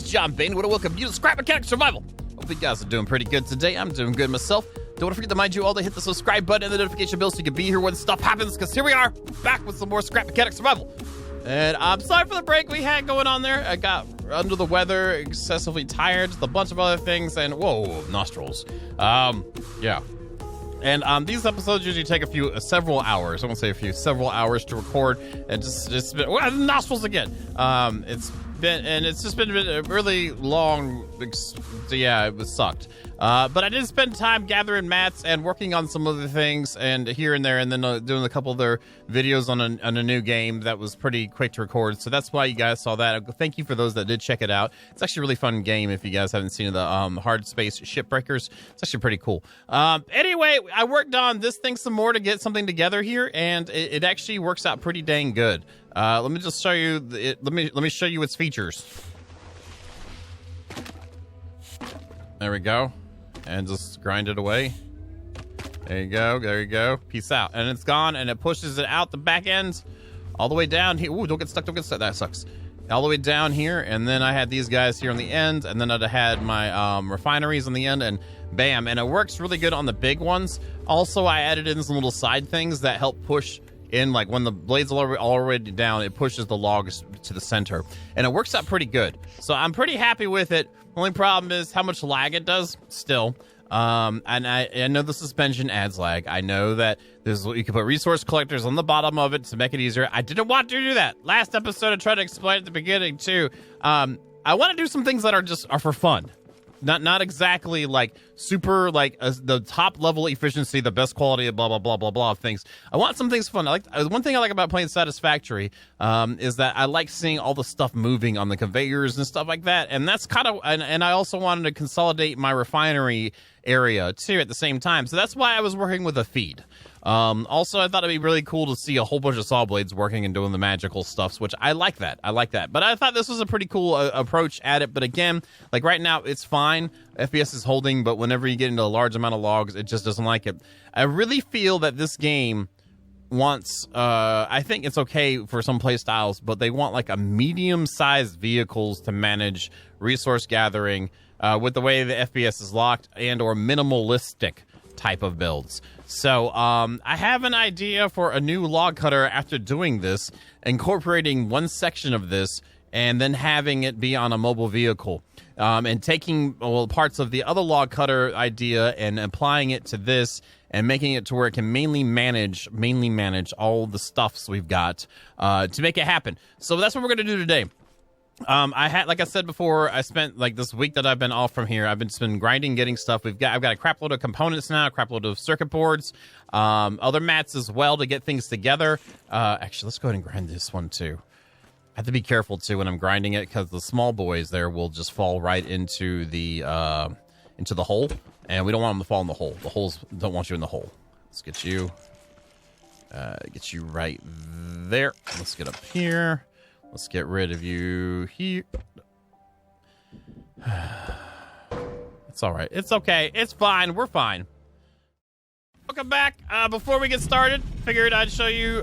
jump in. I want to welcome you to Scrap Mechanic Survival. Hope you guys are doing pretty good today. I'm doing good myself. Don't want to forget to remind you all to hit the subscribe button and the notification bell so you can be here when stuff happens, because here we are, back with some more Scrap Mechanic Survival. And I'm sorry for the break we had going on there. I got under the weather, excessively tired, just a bunch of other things, and whoa, nostrils. Yeah. And these episodes usually take several hours. I won't say several hours to record. And just been, well, nostrils again. It's just been a really long, yeah, it was sucked. But I did spend time gathering mats and working on some other things and here and there, and then doing a couple other videos on a new game that was pretty quick to record. So that's why you guys saw that. Thank you for those that did check it out. It's actually a really fun game if you guys haven't seen the Hard Space Shipbreakers. It's actually pretty cool. Anyway, I worked on this thing some more to get something together here, and it actually works out pretty dang good. Let me just show you. Let me show you its features. There we go. And just grind it away. There you go. There you go. Peace out. And it's gone, and it pushes it out the back end all the way down here. Ooh, don't get stuck. Don't get stuck. That sucks. All the way down here, and then I had these guys here on the end, and then I'd had my refineries on the end, and bam. And it works really good on the big ones. Also, I added in some little side things that help push in, like when the blades are already down, it pushes the logs to the center, and it works out pretty good. So I'm pretty happy with it. Only problem is how much lag it does still. And I know the suspension adds lag. I know that you can put resource collectors on the bottom of it to make it easier. I didn't want to do that. Last episode I tried to explain at the beginning too. I want to do some things that are for fun. Not exactly like super like the top level efficiency, the best quality of blah blah blah blah blah things. I want some things fun. One thing I like about playing Satisfactory is that I like seeing all the stuff moving on the conveyors and stuff like that. And that's kind of and I also wanted to consolidate my refinery area too at the same time. So that's why I was working with a feed. Also, I thought it'd be really cool to see a whole bunch of saw blades working and doing the magical stuffs, which I like that. But I thought this was a pretty cool approach at it. But again, like right now, it's fine. FPS is holding, but whenever you get into a large amount of logs, it just doesn't like it. I really feel that this game wants, I think it's okay for some play styles, but they want like a medium-sized vehicles to manage resource gathering with the way the FPS is locked and or minimalistic type of builds. So I have an idea for a new log cutter after doing this, incorporating one section of this and then having it be on a mobile vehicle, and taking parts of the other log cutter idea and applying it to this and making it to where it can mainly manage all the stuffs we've got to make it happen. So that's what we're going to do today. Like I said before, I spent like this week that I've been off from here. I've been grinding, getting stuff. I've got a crap load of components now, a crap load of circuit boards, other mats as well to get things together. Actually, let's go ahead and grind this one too. I have to be careful too when I'm grinding it because the small boys there will just fall right into the hole, and we don't want them to fall in the hole. The holes don't want you in the hole. Let's get you right there. Let's get up here. Let's get rid of you here. It's all right. It's okay. It's fine. We're fine. Welcome back. Before we get started, figured I'd show you.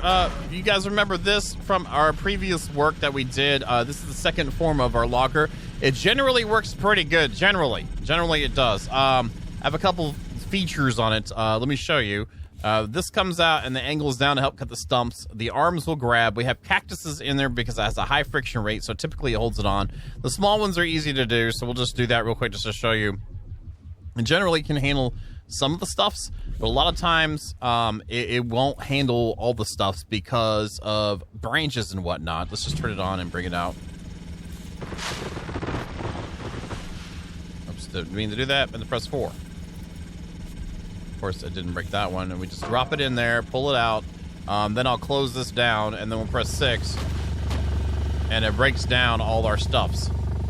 You guys remember this from our previous work that we did. This is the second form of our logger. It generally works pretty good. Generally it does. I have a couple features on it. Let me show you. This comes out and the angle is down to help cut the stumps. The arms will grab. We have cactuses in there because it has a high friction rate, so typically it holds it on. The small ones are easy to do, so we'll just do that real quick just to show you. And generally it can handle some of the stuffs, but a lot of times it won't handle all the stuffs because of branches and whatnot. Let's just turn it on and bring it out. Oops, didn't mean to do that, and then press 4. Of course, I didn't break that one, and we just drop it in there, pull it out. Then I'll close this down, and then we'll press 6, and it breaks down all our stuffs,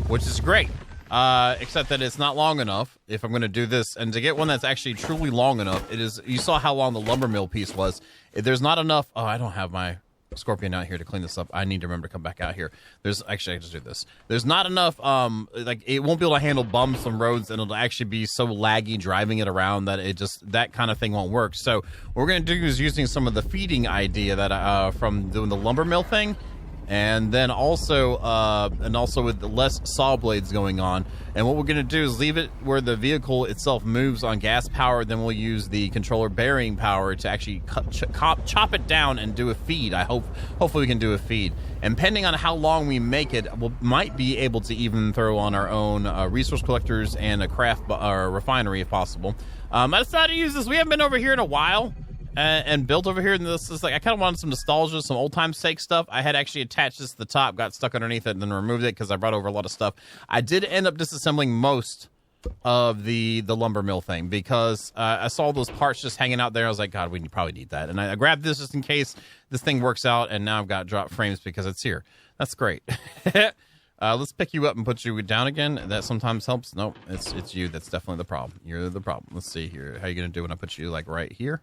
which is great. Except that it's not long enough if I'm going to do this. And to get one that's actually truly long enough, it is. You saw how long the lumber mill piece was. There's not enough. Oh, I don't have my Scorpion out here to clean this up. I need to remember to come back out here. There's actually, I just do this. There's not enough, like it won't be able to handle bumps on roads, and it'll actually be so laggy driving it around that it just, that kind of thing won't work. So what we're going to do is using some of the feeding idea that, from doing the lumber mill thing, And then also with less saw blades going on. And what we're going to do is leave it where the vehicle itself moves on gas power. Then we'll use the controller bearing power to actually chop it down and do a feed. Hopefully we can do a feed. And depending on how long we make it, we might be able to even throw on our own resource collectors and a craft or refinery if possible. I decided to use this. We haven't been over here in a while. And built over here, and this is like, I kind of wanted some nostalgia, some old time sake stuff. I had actually attached this to the top, got stuck underneath it, and then removed it because I brought over a lot of stuff. I did end up disassembling most of the lumber mill thing because I saw those parts just hanging out there. I was like, God, we probably need that. And I grabbed this just in case this thing works out, and now I've got drop frames because it's here. That's great. Let's pick you up and put you down again. That sometimes helps. No, it's you. That's definitely the problem. You're the problem. Let's see here. How are you going to do when I put you, like, right here?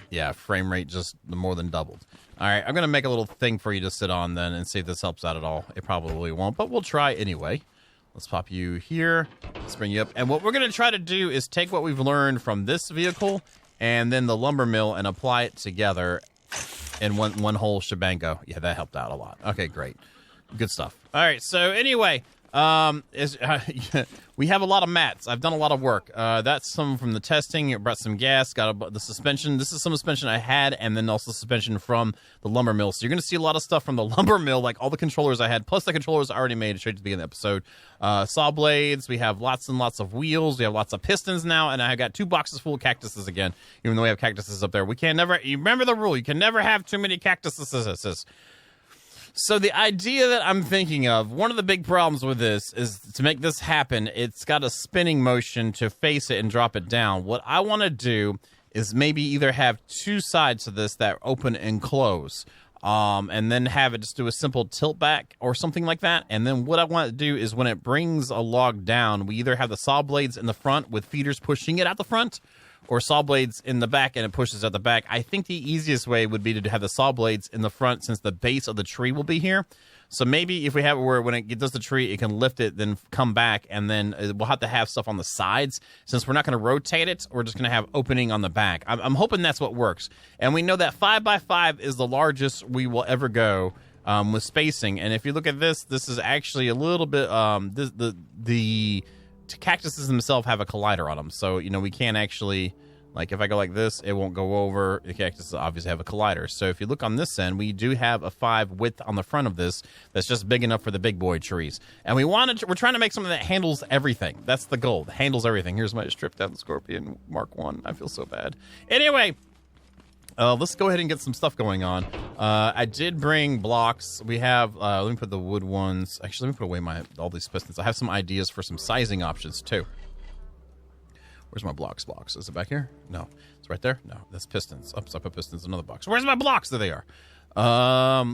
Yeah, frame rate just more than doubled. All right, I'm going to make a little thing for you to sit on then and see if this helps out at all. It probably won't, but we'll try anyway. Let's pop you here. Let's bring you up. And what we're going to try to do is take what we've learned from this vehicle and then the lumber mill and apply it together in one whole shebango. Yeah, that helped out a lot. Okay, great. Good stuff. All right, so anyway... we have a lot of mats. I've done a lot of work. That's some from the testing. It brought some gas. Got the suspension. This is some suspension I had, and then also suspension from the lumber mill. So you're going to see a lot of stuff from the lumber mill, like all the controllers I had, plus the controllers I already made straight to the beginning of the episode. Saw blades. We have lots and lots of wheels. We have lots of pistons now, and I got 2 boxes full of cactuses again. Even though we have cactuses up there, we can never. You remember the rule? You can never have too many cactuses. So the idea that I'm thinking of, one of the big problems with this is to make this happen, it's got a spinning motion to face it and drop it down. What I want to do is maybe either have 2 sides to this that open and close, and then have it just do a simple tilt back or something like that. And then what I want to do is when it brings a log down, we either have the saw blades in the front with feeders pushing it out the front, or saw blades in the back and it pushes at the back. I think the easiest way would be to have the saw blades in the front since the base of the tree will be here. So maybe if we have it where when it does the tree, it can lift it, then come back, and then we'll have to have stuff on the sides. Since we're not going to rotate it, we're just going to have opening on the back. I'm hoping that's what works. And we know that 5x5 is the largest we will ever go with spacing. And if you look at this, this is actually a little bit, the cactuses themselves have a collider on them, so we can't actually, like, if I go like this, it won't go over. The cactuses obviously have a collider. So if you look on this end, we do have a 5 width on the front of this that's just big enough for the big boy trees. And we're trying to make something that handles everything. That's the goal. Handles everything. Here's my stripped down Scorpion Mark 1. I feel so bad. Anyway, let's go ahead and get some stuff going on. I did bring blocks. We have, let me put the wood ones. Actually, let me put away all these pistons. I have some ideas for some sizing options, too. Where's my blocks? Is it back here? No. It's right there? No, that's pistons. Oops, I put pistons in another box. Where's my blocks? There they are.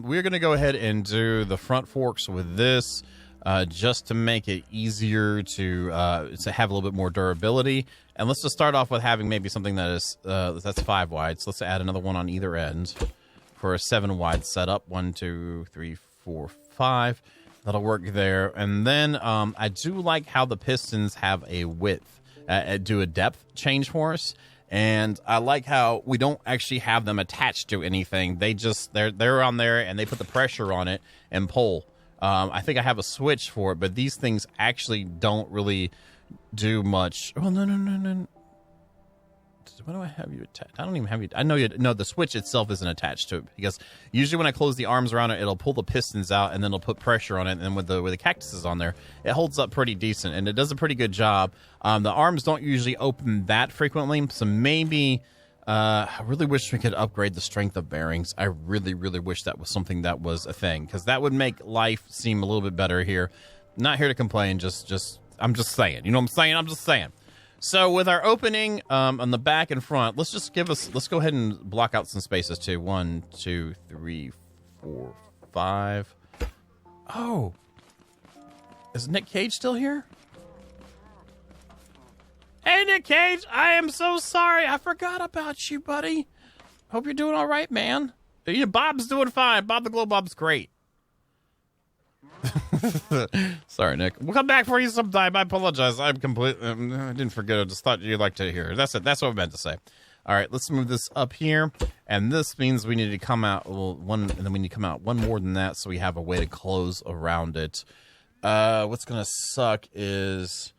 We're going to go ahead and do the front forks with this. Just to make it easier to have a little bit more durability. And let's just start off with having maybe something that is, that's 5 wide. So let's add another one on either end for a 7 wide setup. 1, 2, 3, 4, 5. That'll work there. And then I do like how the pistons have a width, do a depth change for us. And I like how we don't actually have them attached to anything. They're on there and they put the pressure on it and pull. I think I have a switch for it, but these things actually don't really do much. Oh, no. Why do I have you attached? I don't even have you. I know you. No, the switch itself isn't attached to it because usually when I close the arms around it, it'll pull the pistons out and then it'll put pressure on it. And with the cactuses on there, it holds up pretty decent and it does a pretty good job. The arms don't usually open that frequently, so maybe. I really wish we could upgrade the strength of bearings. I really, really wish that was something that was a thing because that would make life seem a little bit better here. Not here to complain. I'm just saying. You know what I'm saying? I'm just saying. So with our opening on the back and front, let's go ahead and block out some spaces too. 1, 2, 3, 4, 5. Oh, is Nick Cage still here? Hey, Nick Cage, I am so sorry. I forgot about you, buddy. Hope you're doing all right, man. Yeah, Bob's doing fine. Bob the Glow Bob's great. Sorry, Nick. We'll come back for you sometime. I apologize. I didn't forget. I just thought you'd like to hear. That's it. That's what I meant to say. All right, let's move this up here. And this means we need to come out one, and then we need to come out one more than that so we have a way to close around it. What's going to suck is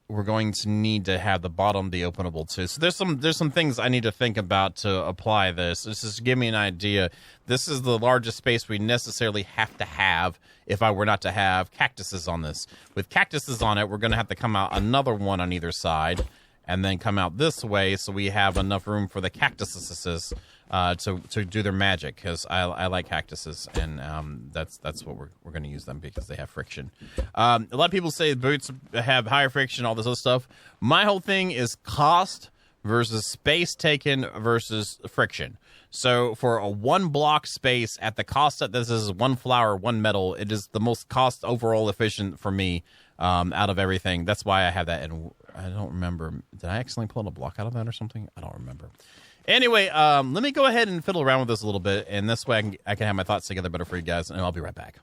we're going to need to have the bottom be openable too. So there's some things I need to think about to apply this. This is to give me an idea. This is the largest space we necessarily have to have if I were not to have cactuses on this. With cactuses on it, we're going to have to come out another one on either side and then come out this way so we have enough room for the cactuses to do their magic, because I like cactuses, and that's what we're going to use them because they have friction. A lot of people say boots have higher friction, all this other stuff. My whole thing is cost versus space taken versus friction. So for a 1 block space at the cost that this is 1 flower, 1 metal, it is the most cost overall efficient for me out of everything. That's why I have that. And I don't remember. Did I accidentally pull a block out of that or something? I don't remember. Anyway, let me go ahead and fiddle around with this a little bit, and this way I can have my thoughts together better for you guys, and I'll be right back.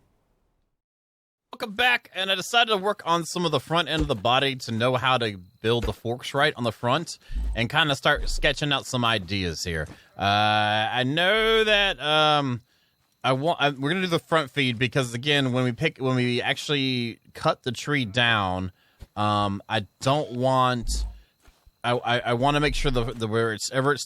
Welcome back, and I decided to work on some of the front end of the body to know how to build the forks right on the front and kind of start sketching out some ideas here. I know that we're gonna do the front feed because, again, when we actually cut the tree down, I don't want. I want to make sure where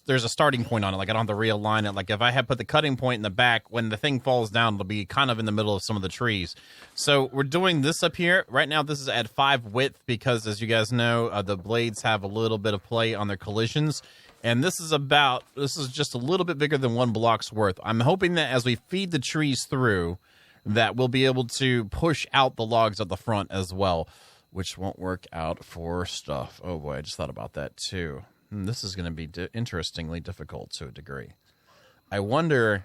there's a starting point on it. Like, I don't have to realign it. Like, if I had put the cutting point in the back, when the thing falls down, it'll be kind of in the middle of some of the trees. So we're doing this up here. Right now, this is at 5 width because, as you guys know, the blades have a little bit of play on their collisions. And this is just a little bit bigger than 1 block's worth. I'm hoping that as we feed the trees through, that we'll be able to push out the logs at the front as well, which won't work out for stuff. Oh boy, I just thought about that too. This is going to be interestingly difficult to a degree. I wonder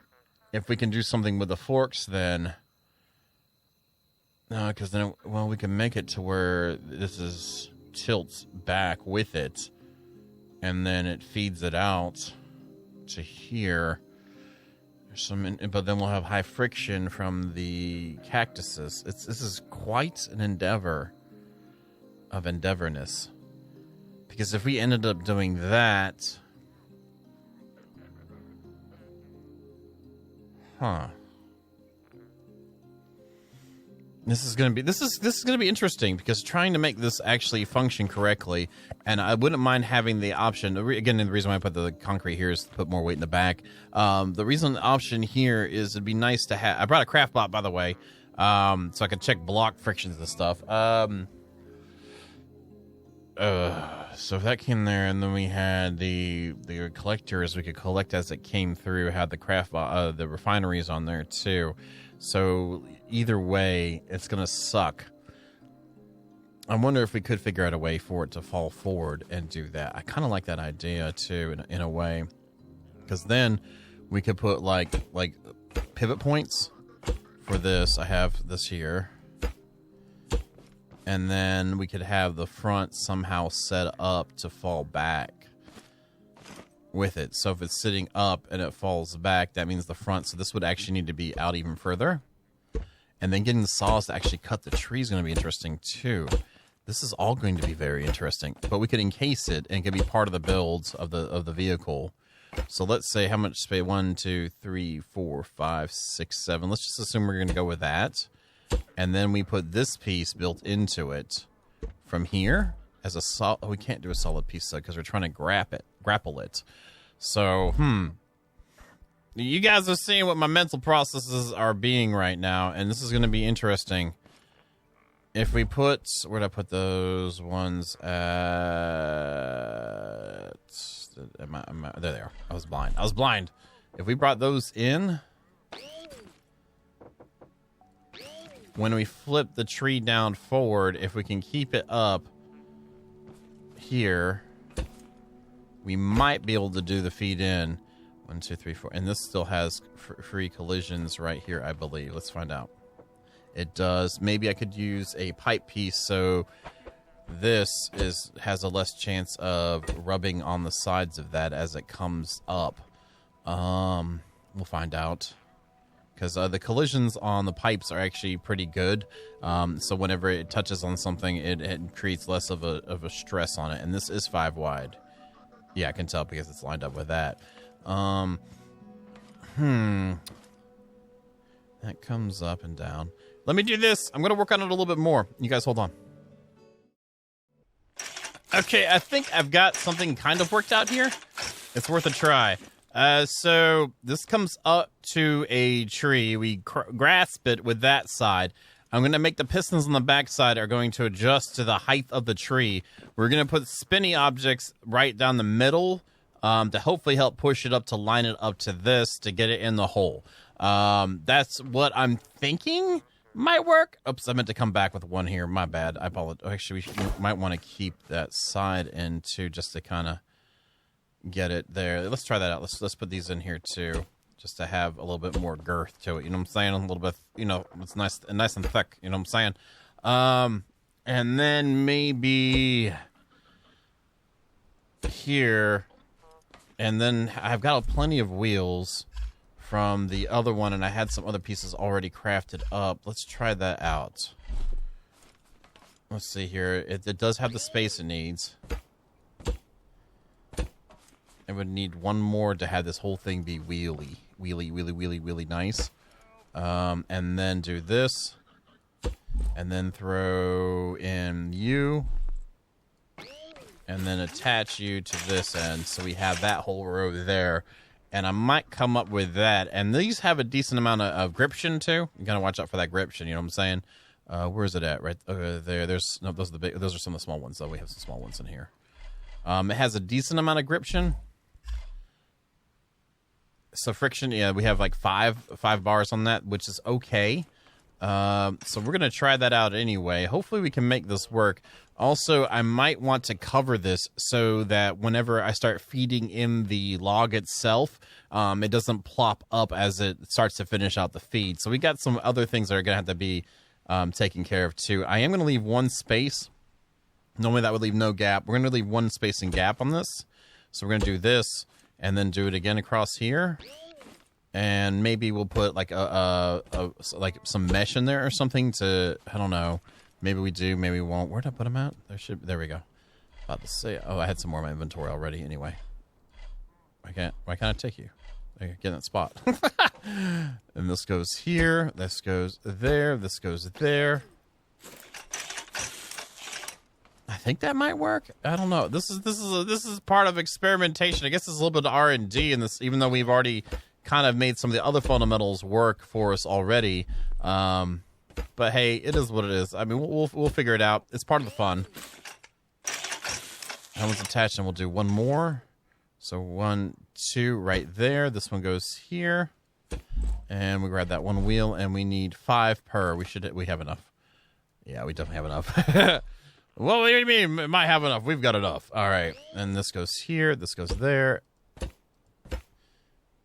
if we can do something with the forks then. No, because then, well, we can make it to where this tilts back with it, and then it feeds it out to here. But then we'll have high friction from the cactuses. This is quite an endeavor of endeavorness, because if we ended up doing that, this is gonna be interesting, because trying to make this actually function correctly, and I wouldn't mind having the option. Again, the reason why I put the concrete here is to put more weight in the back. The reason the option here is it'd be nice to have. I brought a craft bot, by the way, so I could check block frictions and stuff. So if that came there, and then we had the collectors we could collect as it came through, had the the refineries on there too. So either way, it's gonna suck. I wonder if we could figure out a way for it to fall forward and do that. I kind of like that idea too, in a way, because then we could put like pivot points for this. I have this here. And then we could have the front somehow set up to fall back with it. So if it's sitting up and it falls back, that means the front. So this would actually need to be out even further. And then getting the saws to actually cut the tree is going to be interesting too. This is all going to be very interesting. But we could encase it, and it could be part of the builds of the vehicle. So let's say how much space? 1, 2, 3, 4, 5, 6, 7. Let's just assume we're going to go with that. And then we put this piece built into it from here as a solid. Oh, we can't do a solid piece because we're trying to grapple it. So, you guys are seeing what my mental processes are being right now, and this is going to be interesting. If we put, where'd I put those ones at? There they are. I was blind. If we brought those in, when we flip the tree down forward, if we can keep it up here, we might be able to do the feed in. 1, 2, 3, 4. And this still has free collisions right here, I believe. Let's find out. It does. Maybe I could use a pipe piece so this has a less chance of rubbing on the sides of that as it comes up. We'll find out. Because the collisions on the pipes are actually pretty good. So whenever it touches on something, it creates less of a stress on it. And this is 5 wide. Yeah, I can tell because it's lined up with that. That comes up and down. Let me do this. I'm going to work on it a little bit more. You guys hold on. Okay, I think I've got something kind of worked out here. It's worth a try. So this comes up to a tree. We grasp it with that side. I'm going to make the pistons on the back side are going to adjust to the height of the tree. We're going to put spinny objects right down the middle to hopefully help push it up to line it up to this to get it in the hole. That's what I'm thinking might work. Oops, I meant to come back with one here. My bad. I apologize. Actually, we might want to keep that side in too, just to kind of get it there. Let's try that out. Let's put these in here too, just to have a little bit more girth to it. You know what I'm saying? A little bit, you know, it's nice and thick. You know what I'm saying? And then maybe here, and then I've got plenty of wheels from the other one, and I had some other pieces already crafted up. Let's try that out. Let's see here. It does have the space it needs. It would need one more to have this whole thing be wheelie nice. And then do this. And then throw in you. And then attach you to this end. So we have that whole row there. And I might come up with that. And these have a decent amount of gription too. You gotta watch out for that gription, you know what I'm saying? Where is it at? Right there. There's no, those are the big. Those are some of the small ones though. We have some small ones in here. It has a decent amount of gription. So friction, yeah, we have like five bars on that, which is okay. So we're gonna try that out anyway. Hopefully we can make this work. Also, I might want to cover this so that whenever I start feeding in the log itself, it doesn't plop up as it starts to finish out the feed. So we got some other things that are gonna have to be taken care of too. I am gonna leave one space. Normally that would leave no gap. We're gonna leave one space and gap on this. So we're gonna do this and then do it again across here. And maybe we'll put like like some mesh in there or something to, I don't know. Maybe we do, maybe we won't. Where'd I put them at? There we go. About to say, oh, I had some more in my inventory already anyway. Why can't I take you? Get in that spot. And this goes here, this goes there, this goes there. I think that might work. I don't know. This is part of experimentation. I guess it's a little bit of R&D in this, even though we've already kind of made some of the other fundamentals work for us already. But hey, it is what it is. I mean, we'll figure it out. It's part of the fun. That one's attached, and we'll do one more. So 1, 2, right there. This one goes here, and we grab that one wheel, and we need 5 per. We have enough. Yeah, we definitely have enough. Well, what do you mean? It might have enough. We've got enough. All right, and this goes here. This goes there.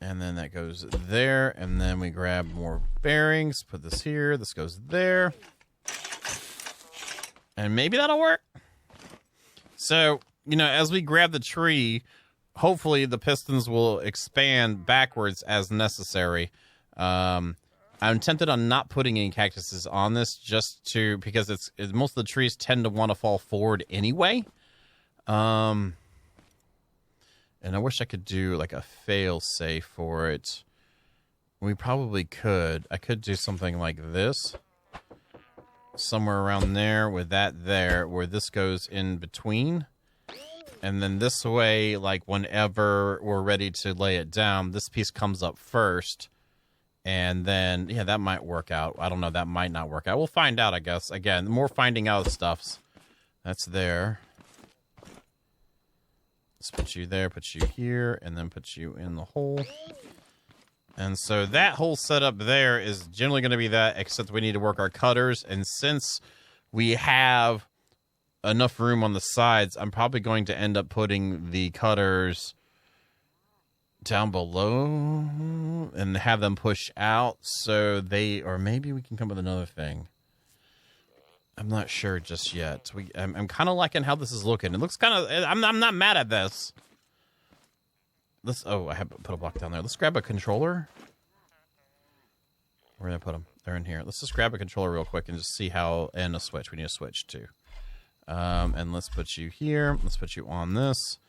And then that goes there, and then we grab more bearings, put this here, this goes there. And maybe that'll work. So, you know, as we grab the tree, hopefully the pistons will expand backwards as necessary. I'm tempted on not putting any cactuses on this because most of the trees tend to want to fall forward anyway. And I wish I could do like a fail-safe for it. We probably could. I could do something like this. Somewhere around there with that there, where this goes in between. And then this way, like whenever we're ready to lay it down, this piece comes up first. And then, yeah, that might work out. I don't know. That might not work out. We'll find out, I guess. Again, more finding out of stuffs. That's there. Let's put you there, put you here, and then put you in the hole. And so that whole setup there is generally going to be that, except we need to work our cutters. And since we have enough room on the sides, I'm probably going to end up putting the cutters down below and have them push out so or maybe we can come up with another thing. I'm not sure just yet. I'm kind of liking how this is looking. It looks kind of... I'm not mad at this. Oh, I have put a block down there. Let's grab a controller. Where did I put them? They're in here. Let's just grab a controller real quick and just see how... And a switch. We need a switch, too. And let's put you here. Let's put you on this.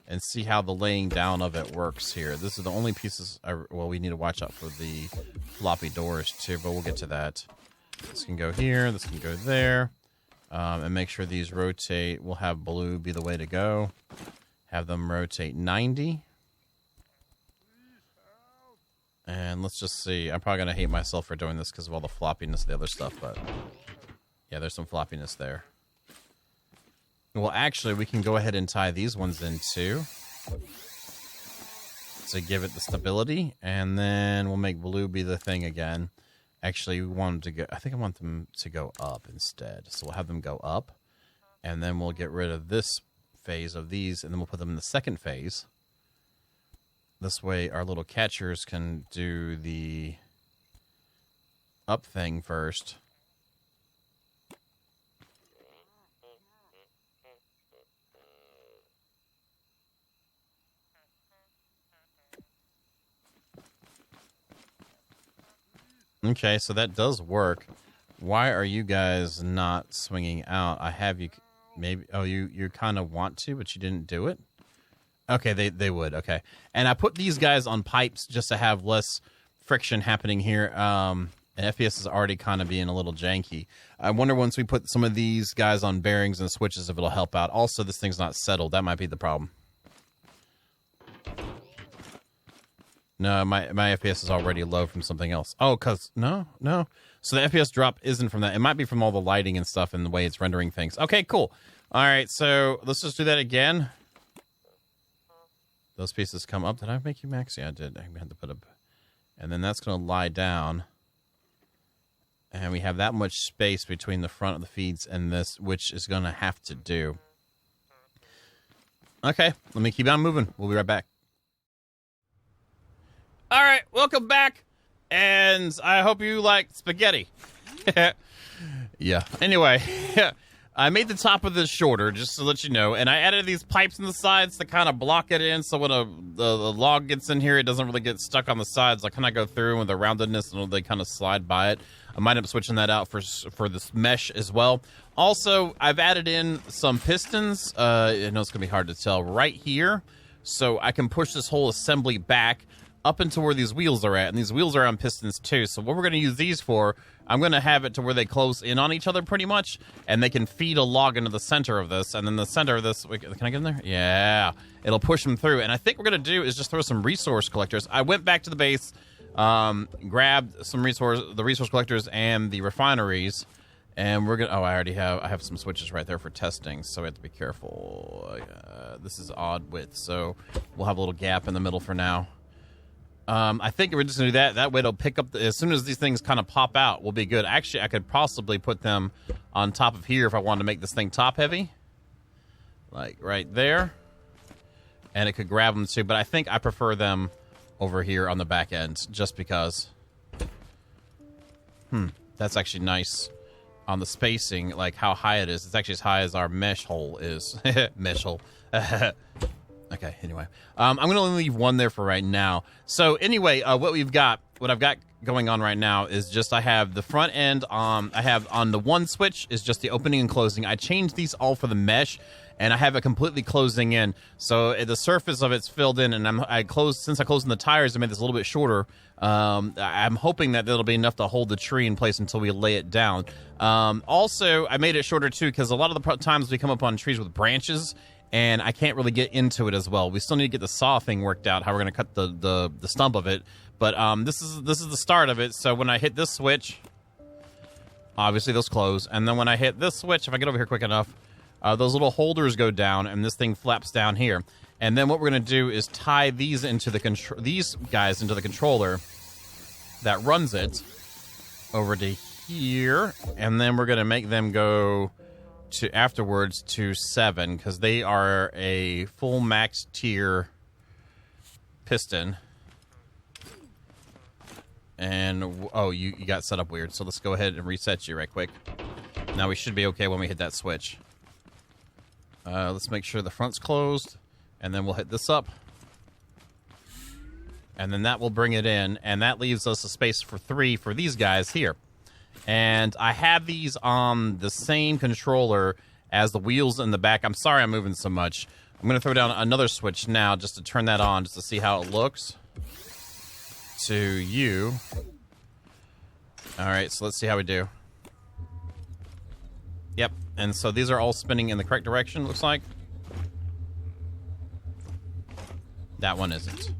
and see how the laying down of it works here. This is the only pieces, well, we need to watch out for the floppy doors too, but we'll get to that. This can go here, this can go there, and make sure these rotate. We'll have blue be the way to go. Have them rotate 90. And let's just see. I'm probably going to hate myself for doing this because of all the floppiness of the other stuff, but yeah, there's some floppiness there. Well, actually, we can go ahead and tie these ones in too to give it the stability, and then we'll make blue be the thing again. Actually, we want them to go, I think I want them to go up instead. So we'll have them go up, and then we'll get rid of this phase of these, and then we'll put them in the second phase. This way our little catchers can do the up thing first. Okay, so that does work. Why are you guys not swinging out? I have you, maybe, oh, you kind of want to, but you didn't do it? Okay, they would, okay. And I put these guys on pipes just to have less friction happening here. And FPS is already kind of being a little janky. I wonder once we put some of these guys on bearings and switches if it'll help out. Also, this thing's not settled. That might be the problem. No, my FPS is already low from something else. Oh, because, no. So the FPS drop isn't from that. It might be from all the lighting and stuff and the way it's rendering things. Okay, cool. All right, so let's just do that again. Those pieces come up. Did I make you max? Yeah, I did. I had to put up. And then that's going to lie down. And we have that much space between the front of the feeds and this, which is going to have to do. Okay, let me keep on moving. We'll be right back. All right, welcome back. And I hope you like spaghetti. Yeah. Anyway, I made the top of this shorter, just to let you know, and I added these pipes on the sides to kind of block it in, so when the log gets in here, it doesn't really get stuck on the sides. I kind of go through with the roundedness, and they kind of slide by it. I might end up switching that out for this mesh as well. Also, I've added in some pistons. I know it's going to be hard to tell right here, so I can push this whole assembly back up into where these wheels are at, and these wheels are on pistons too. So what we're going to use these for, I'm going to have it to where they close in on each other pretty much, and they can feed a log into the center of this, and then the center of this, can I get in there? Yeah, it'll push them through. And I think what we're going to do is just throw some resource collectors. I went back to the base, grabbed some the resource collectors and the refineries, and we're going to, I have some switches right there for testing, so we have to be careful. This is odd width, so we'll have a little gap in the middle for now. I think we're just going to do that. That way it'll pick up, as soon as these things kind of pop out, we'll be good. Actually, I could possibly put them on top of here if I wanted to make this thing top heavy. Like right there. And it could grab them too, but I think I prefer them over here on the back end, just because. That's actually nice on the spacing, like how high it is. It's actually as high as our mesh hole is. Mesh hole. Okay, anyway. I'm going to only leave one there for right now. So anyway, what I've got going on right now is just I have the front end, I have on the one switch is just the opening and closing. I changed these all for the mesh, and I have it completely closing in. So the surface of it's filled in, and since I closed in the tires, I made this a little bit shorter. I'm hoping that it'll be enough to hold the tree in place until we lay it down. Also, I made it shorter too because a lot of the times we come up on trees with branches, and I can't really get into it as well. We still need to get the saw thing worked out, how we're going to cut the stump of it. But this is the start of it. So when I hit this switch, obviously those close. And then when I hit this switch, if I get over here quick enough, those little holders go down, and this thing flaps down here. And then what we're going to do is tie these into these guys into the controller that runs it over to here. And then we're going to make them go afterwards to 7, because they are a full max tier piston. And you got set up weird, so let's go ahead and reset you right quick. Now we should be okay when we hit that switch. Let's make sure the front's closed, and then we'll hit this up, and then that will bring it in, and that leaves us a space for 3 for these guys here. And I have these on the same controller as the wheels in the back. I'm sorry I'm moving so much. I'm going to throw down another switch now just to turn that on, just to see how it looks to you. All right, so let's see how we do. Yep, and so these are all spinning in the correct direction, looks like. That one isn't.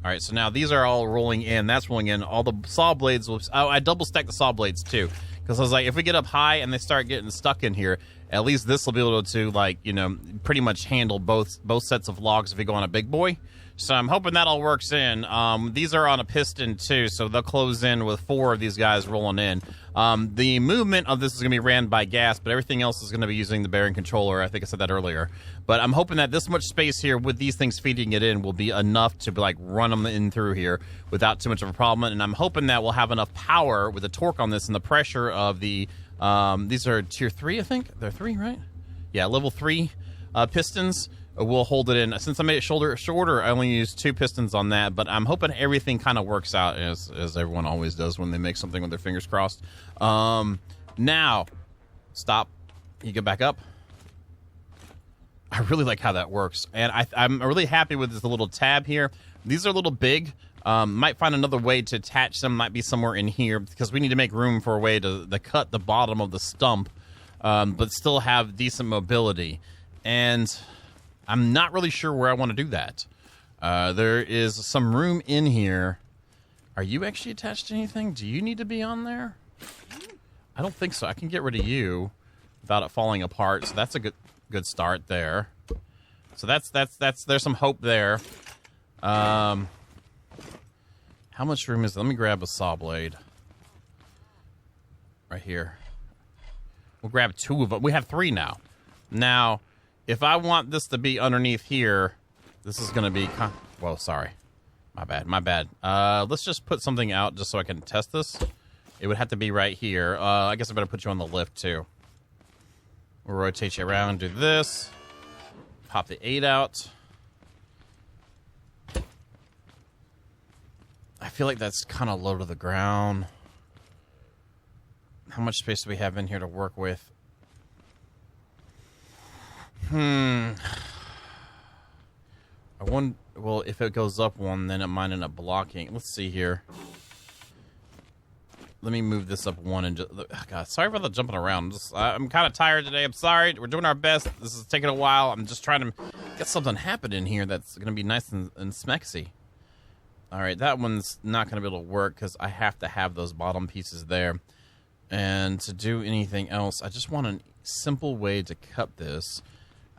All right, so now these are all rolling in. That's rolling in. All the saw blades will... Oh, I double stacked the saw blades, too. Because I was like, if we get up high and they start getting stuck in here, at least this will be able to, like, you know, pretty much handle both sets of logs if we go on a big boy. So I'm hoping that all works in. These are on a piston, too, so they'll close in with 4 of these guys rolling in. The movement of this is going to be ran by gas, but everything else is going to be using the bearing controller. I think I said that earlier. But I'm hoping that this much space here with these things feeding it in will be enough to, like, run them in through here without too much of a problem. And I'm hoping that we'll have enough power with the torque on this and the pressure of the... these are tier 3, I think? They're 3, right? Yeah, level 3 pistons. We'll hold it in. Since I made it shorter, I only used 2 pistons on that, but I'm hoping everything kind of works out as everyone always does when they make something with their fingers crossed. Now, stop. You get back up. I really like how that works, and I'm really happy with this little tab here. These are a little big. Might find another way to attach them. Might be somewhere in here because we need to make room for a way to cut the bottom of the stump, but still have decent mobility. And I'm not really sure where I want to do that. There is some room in here. Are you actually attached to anything? Do you need to be on there? I don't think so. I can get rid of you without it falling apart. So that's a good start there. So that's there's some hope there. How much room is there? Let me grab a saw blade. Right here. We'll grab 2 of them. We have 3 now. Now, if I want this to be underneath here, this is going to be... Whoa, sorry. My bad. Let's just put something out just so I can test this. It would have to be right here. I guess I better put you on the lift, too. We'll rotate you around, do this. Pop the 8 out. I feel like that's kind of low to the ground. How much space do we have in here to work with? I wonder, well, if it goes up 1, then it might end up blocking. Let's see here. Let me move this up 1 and just... Oh God, sorry about the jumping around. I'm kind of tired today. I'm sorry. We're doing our best. This is taking a while. I'm just trying to get something happen in here that's going to be nice and smexy. All right, that one's not going to be able to work because I have to have those bottom pieces there. And to do anything else, I just want a simple way to cut this.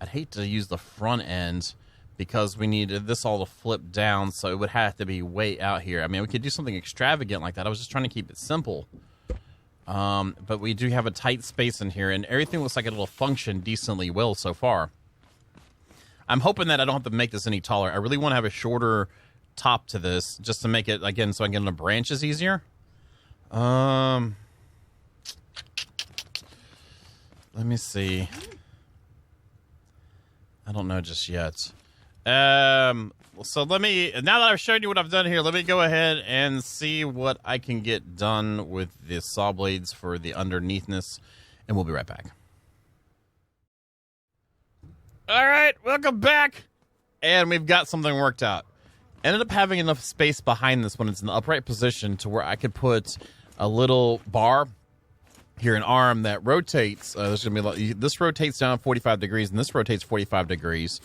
I'd hate to use the front end because we needed this all to flip down, so it would have to be way out here. I mean, we could do something extravagant like that. I was just trying to keep it simple. But we do have a tight space in here, and everything looks like it'll function decently well so far. I'm hoping that I don't have to make this any taller. I really want to have a shorter top to this just to make it, again, so I can get into branches easier. Let me see. I don't know just yet. So let me, now that I've shown you what I've done here, let me go ahead and see what I can get done with the saw blades for the underneathness, and we'll be right back. All right, welcome back. And we've got something worked out. Ended up having enough space behind this when it's in the upright position to where I could put a little bar here, an arm that rotates. There's gonna be this rotates down 45 degrees, and this rotates 45 degrees.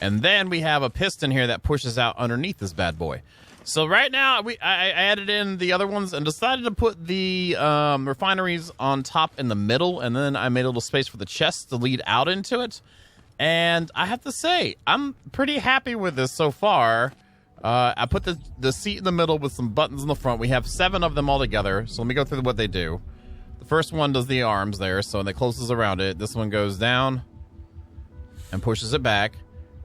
And then we have a piston here that pushes out underneath this bad boy. So right now, I added in the other ones and decided to put the refineries on top in the middle, and then I made a little space for the chest to lead out into it. And I have to say, I'm pretty happy with this so far. I put the seat in the middle with some buttons in the front. We have 7 of them all together, so let me go through what they do. The first one does the arms there, so it closes around it. This one goes down and pushes it back.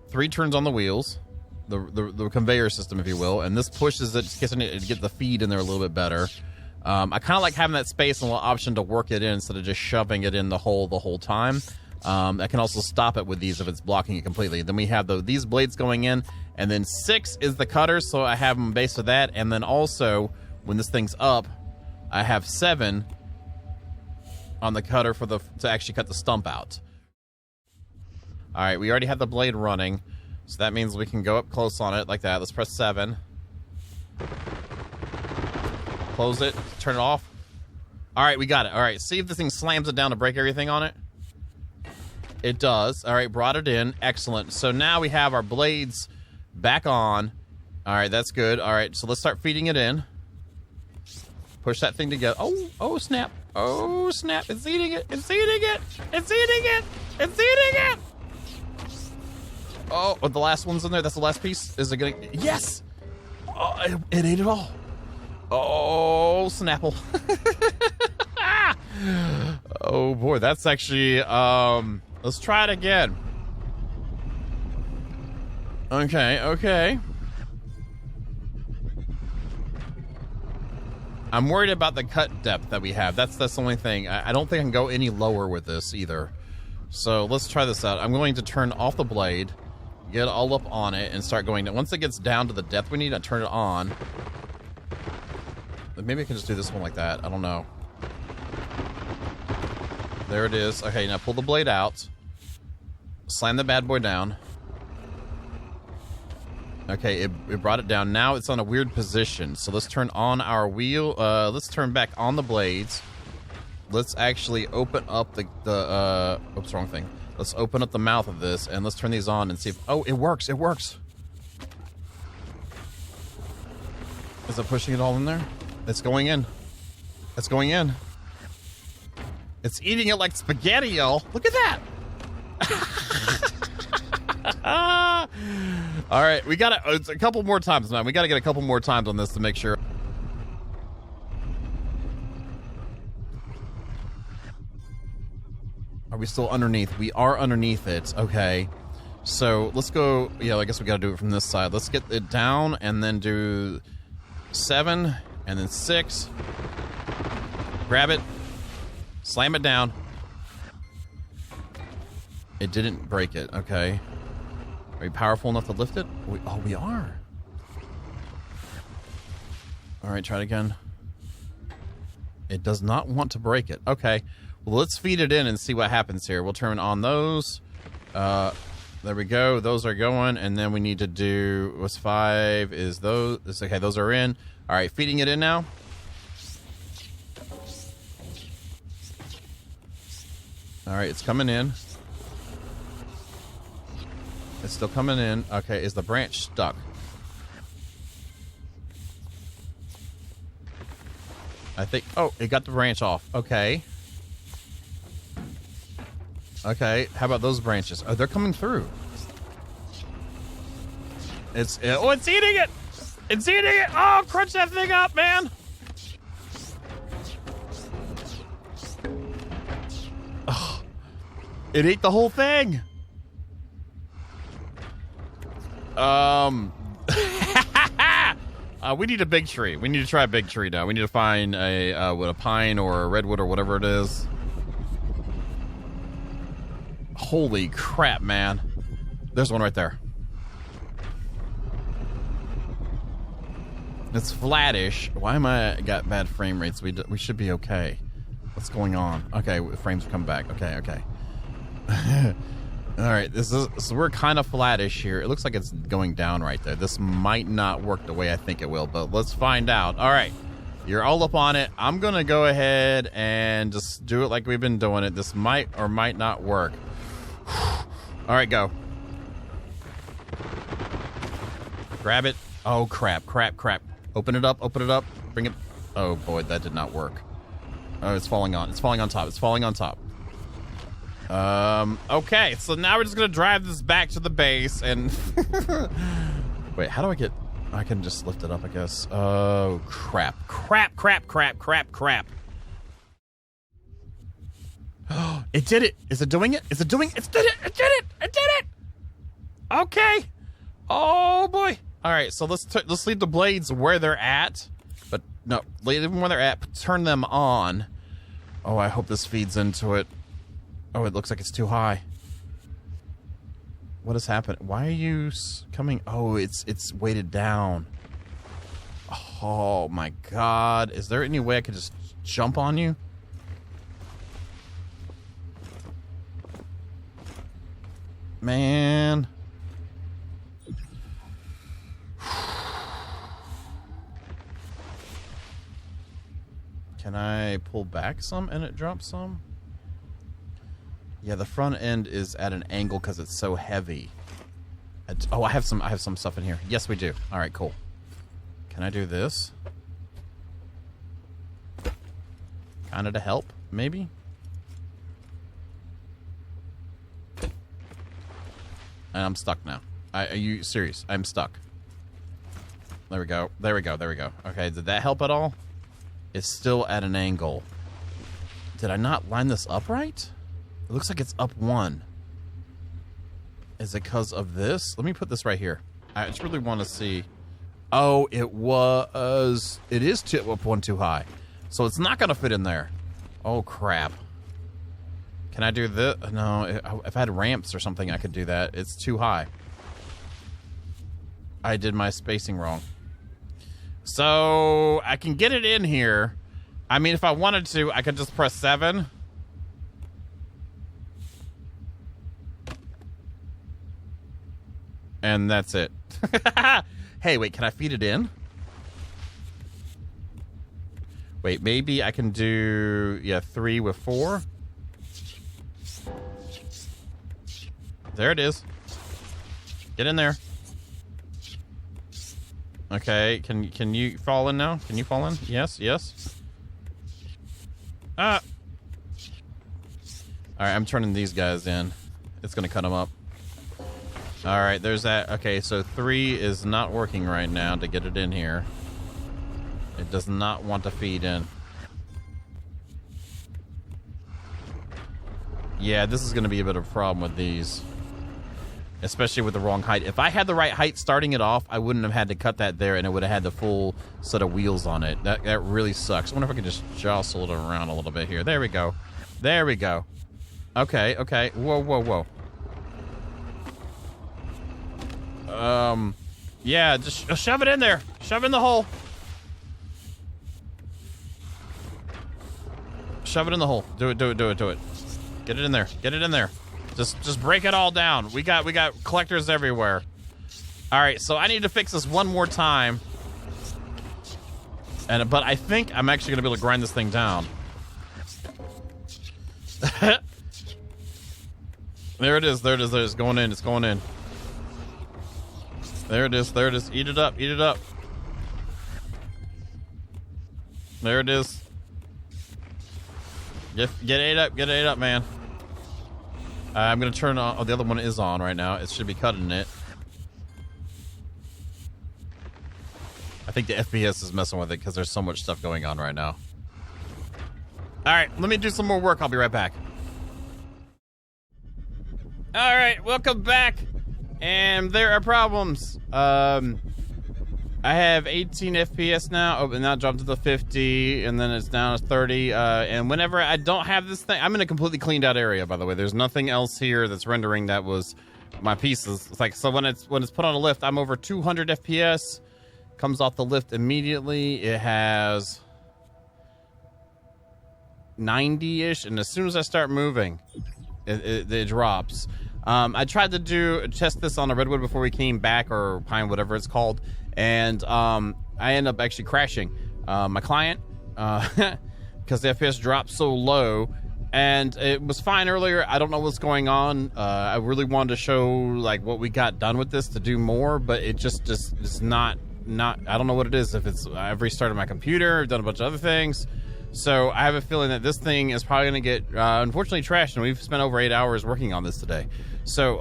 3 turns on the wheels, the conveyor system, if you will, and this pushes it, just getting it to get the feed in there a little bit better. I kind of like having that space and a little option to work it in instead of just shoving it in the whole time. I can also stop it with these if it's blocking it completely. Then we have these blades going in, and then 6 is the cutters, so I have them based with that. And then also, when this thing's up, I have 7 on the cutter for to actually cut the stump out. All right, we already have the blade running, so that means we can go up close on it like that. Let's press 7. Close it, turn it off. All right, we got it. All right, see if this thing slams it down to break everything on it. It does. All right, brought it in. Excellent. So now we have our blades back on. All right, that's good. All right, so let's start feeding it in. Push that thing together. Oh, snap. Oh, snap. It's eating it. It's eating it. It's eating it. It's eating it. Oh, the last one's in there. That's the last piece. Is it going to... Yes! Oh, it ate it all. Oh, Snapple. Oh, boy. That's actually... let's try it again. Okay. I'm worried about the cut depth that we have. That's the only thing. I don't think I can go any lower with this either. So let's try this out. I'm going to turn off the blade, get all up on it, and start going. Once it gets down to the depth we need, I turn it on. Maybe I can just do this one like that. I don't know. There it is. Okay, now pull the blade out. Slam the bad boy down. Okay, it brought it down. Now it's on a weird position. So let's turn on our wheel. Let's turn back on the blades. Let's actually open up the oops, wrong thing. Let's open up the mouth of this and let's turn these on and see if... Oh, it works. It works. Is it pushing it all in there? It's going in. It's going in. It's eating it like spaghetti, y'all. Look at that. All right, we got it's a couple more times, man. We got to get a couple more times on this to make sure. Are we still underneath? We are underneath it. Okay. So let's go. Yeah, I guess we got to do it from this side. Let's get it down and then do 7 and then 6. Grab it. Slam it down. It didn't break it. Okay. Are we powerful enough to lift it? We are. All right, try it again. It does not want to break it. Okay. Well, let's feed it in and see what happens here. We'll turn on those. There we go. Those are going. And then we need to do... What's 5 is those. Okay, those are in. All right, feeding it in now. All right, it's coming in. It's still coming in. Okay, is the branch stuck? I think... Oh, it got the branch off. Okay. Okay, how about those branches? Oh, they're coming through. It's eating it! It's eating it! Oh, crunch that thing up, man! Oh, it ate the whole thing! We need a big tree. We need to try a big tree now. We need to find a pine or a redwood or whatever it is. Holy crap, man. There's one right there. It's flattish. Why am I got bad frame rates? We should be okay. What's going on? Okay, frames come back. Okay. All right, so we're kind of flattish here. It looks like it's going down right there. This might not work the way I think it will, but let's find out. All right, you're all up on it. I'm going to go ahead and just do it like we've been doing it. This might or might not work. All right, go. Grab it. Oh, crap. Open it up. Bring it. Oh, boy, that did not work. Oh, it's falling on. It's falling on top. Okay, so now we're just gonna drive this back to the base and wait, how do I get... I can just lift it up, I guess. Oh, crap. It did it. Is it doing it? It did it. Okay. Oh boy. All right, so let's leave the blades where they're at, but no, leave them where they're at. Turn them on. Oh, I hope this feeds into it. Oh, it looks like it's too high. What has happened? Why are you coming? Oh, it's weighted down. Oh my God. Is there any way I could just jump on you? Man. Can I pull back some and it drops some? Yeah, the front end is at an angle because it's so heavy. Oh, I have some stuff in here. Yes, we do. All right, cool. Can I do this? Kind of to help, maybe? And I'm stuck now. Are you serious? I'm stuck. There we go. There we go. There we go. Okay, did that help at all? It's still at an angle. Did I not line this up right? It looks like it's up 1. Is it because of this? Let me put this right here. I just really want to see. Oh, it is up 1 too high. So it's not going to fit in there. Oh, crap. Can I do this? No, if I had ramps or something, I could do that. It's too high. I did my spacing wrong. So I can get it in here. I mean, if I wanted to, I could just press 7. And that's it. Hey, wait, can I feed it in? Wait, maybe I can do, 3 with 4. There it is. Get in there. Okay, can you fall in now? Can you fall in? Yes, yes. Ah! Alright, I'm turning these guys in. It's gonna cut them up. Alright, there's that. Okay, so 3 is not working right now to get it in here. It does not want to feed in. Yeah, this is gonna be a bit of a problem with these. Especially with the wrong height. If I had the right height starting it off, I wouldn't have had to cut that there, and it would have had the full set of wheels on it. That really sucks. I wonder if I can just jostle it around a little bit here. There we go. There we go. Okay, okay. Whoa, whoa, whoa. Yeah, just shove it in there. Shove it in the hole. Shove it in the hole. Do it, do it, do it, do it. Get it in there. Get it in there. Just break it all down. We got collectors everywhere. All right, so I need to fix this one more time. But I think I'm actually gonna be able to grind this thing down. There it is. There it is. There it is. Going in. It's going in. There it is. There it is. Eat it up. Eat it up. There it is. Get ate up. Get ate up, man. I'm going to turn on... Oh, the other one is on right now. It should be cutting it. I think the FPS is messing with it because there's so much stuff going on right now. Alright, let me do some more work. I'll be right back. Alright, welcome back. And there are problems. I have 18 FPS now. Oh, and now it dropped to the 50, and then it's down to 30. And whenever I don't have this thing, I'm in a completely cleaned out area, by the way. There's nothing else here that's rendering that was my pieces. It's like, so when it's put on a lift, I'm over 200 FPS. Comes off the lift immediately. It has 90-ish, and as soon as I start moving, it drops. I tried to test this on a redwood before we came back, or pine, whatever it's called. And I end up actually crashing my client because the FPS dropped so low, and it was fine earlier. I don't know what's going on. I really wanted to show like what we got done with this to do more, but it just is not. I don't know what it is. If it's I've restarted my computer, I've done a bunch of other things, so I have a feeling that this thing is probably going to get unfortunately trashed. And we've spent over 8 hours working on this today. So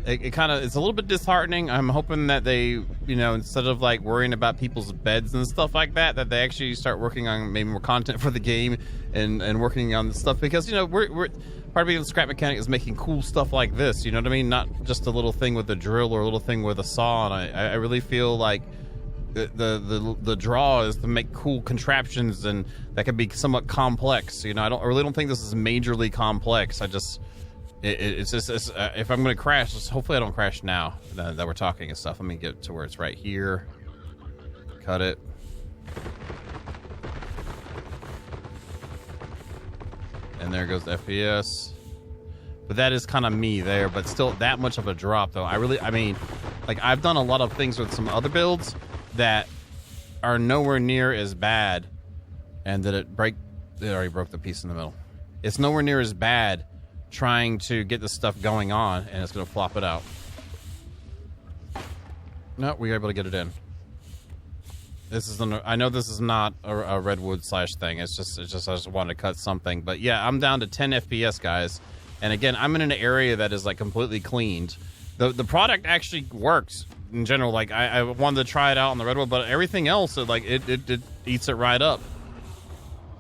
it's a little bit disheartening. I'm hoping that they, instead of like worrying about people's beds and stuff like that, that they actually start working on maybe more content for the game and working on this stuff, because we're part of being a scrap mechanic is making cool stuff like this. You know what I mean? Not just a little thing with a drill or a little thing with a saw. And I really feel like the draw is to make cool contraptions, and that can be somewhat complex. I really don't think this is majorly complex. It's just if I'm going to crash, hopefully I don't crash now that we're talking and stuff. Let me get to where it's right here. Cut it. And there goes the FPS. But that is kind of me there, but still that much of a drop though. I mean, like I've done a lot of things with some other builds that are nowhere near as bad, and it already broke the piece in the middle. It's nowhere near as bad trying to get this stuff going on, and it's gonna flop it out. No, we were able to get it in. I know this is not a redwood slash thing. It's just I just wanted to cut something, but yeah, I'm down to 10 FPS, guys. And again, I'm in an area that is like completely cleaned. The product actually works in general. Like I wanted to try it out on the redwood, but everything else, it eats it right up.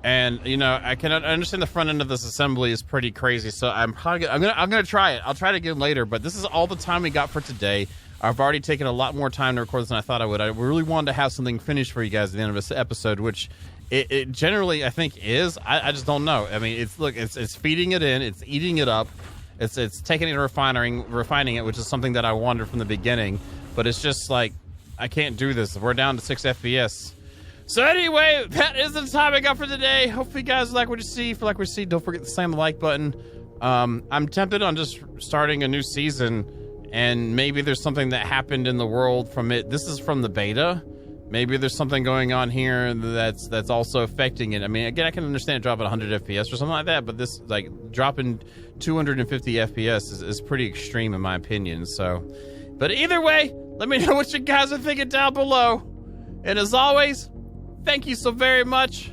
And you know, I understand the front end of this assembly is pretty crazy. So I'm gonna try it. I'll try it again later. But this is all the time we got for today. I've already taken a lot more time to record this than I thought I would. I really wanted to have something finished for you guys at the end of this episode, which it generally I think is. I just don't know. I mean, it's feeding it in, it's eating it up, it's taking it and refining it, which is something that I wanted from the beginning. But it's just like I can't do this. We're down to 6 FPS. So anyway, that is the time I got for today. Hopefully you guys like what you see. If you like what you see, don't forget to slam the like button. I'm tempted on just starting a new season. And maybe there's something that happened in the world from it. This is from the beta. Maybe there's something going on here that's also affecting it. I mean, again, I can understand it dropping 100 FPS or something like that, but this, like, dropping 250 FPS is pretty extreme in my opinion. So, but either way, let me know what you guys are thinking down below. And as always, thank you so very much.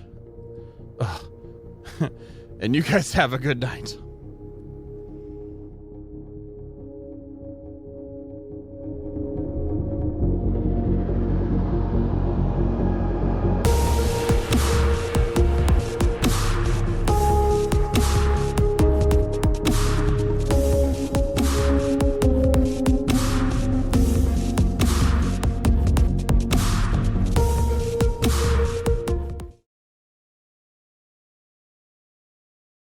And you guys have a good night.